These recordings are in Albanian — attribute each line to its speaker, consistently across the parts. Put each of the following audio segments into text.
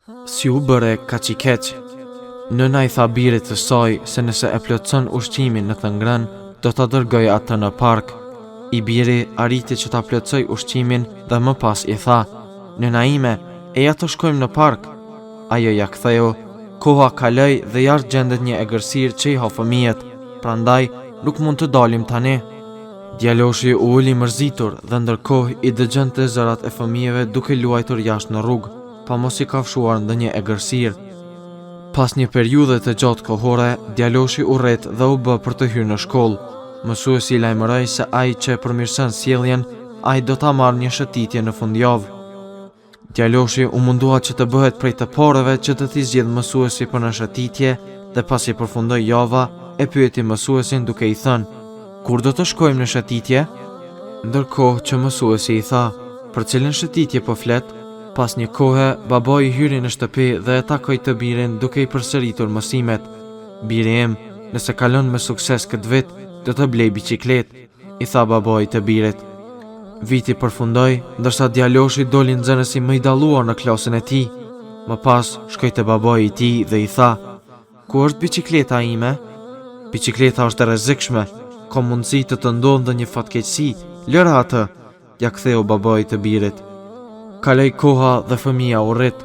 Speaker 1: Si u bëre kaq i keq? Nëna I tha birit të saj se nëse e plotson ushqimin në të ngrënë, do ta dërgoj atë në park. I biri arriti që ta plotsoj ushqimin dhe më pas I tha: "Nëna ime, eja të shkojmë në park." Ajo ja ktheu: "Koha kaloi dhe jashtë gjendet një egërsirë që I ha fëmijët, prandaj nuk mund të dalim tani." Djaloshi u uli mërzitur dhe ndërkohë I dëgjonte zërat e fëmijëve duke luajtur jashtë në rrugë, pa mos I kafshuar ndonjë egërsirë. Pas një periudhe të gjatë kohore, djaloshi u rret dhe u bë për të hyrë në shkollë. Mësuesi I lajmëroi se ai që përmirëson sjelljen, ai do ta marrë një shëtitje në fundjavë. Djaloshi u mundua që të bëhet prej të parëve që të t'i zgjedh mësuesi për në shëtitje dhe pasi përfundoi java, e pyeti mësuesin duke I thënë: "Kur do të shkojmë në shëtitje?" Ndërkohë që mësuesi I tha: "Për cilën shëtitje po flet?" Pas një kohe, babai hyri në shtëpi dhe e takoi të birin duke I përsëritur mësimet. "Biri im, nëse kalon me sukses këtë vit, do të blej biçikletë," I tha babai të birit. Viti përfundoi, ndërsa djaloshi doli nxënësi më I dalluar në klasën e tij. Më pas, shkoi te babai I tij dhe I tha: "Ku është biçikleta ime?" "Biçikleta është e rrezikshme, ka mundësi të ndodhë ndonjë fatkeqësi, lëra atë," ja ktheu babai të birit. Kaloi koha dhe fëmia u rrit.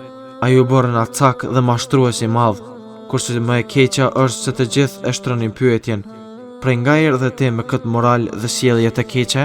Speaker 1: Ai u bërë nacak dhe mashtrues I madh, kurse më e keqja është se të gjithë e shtronin pyetjen: "Prej nga erdhe ti me këtë moral dhe sjellje të keqe?"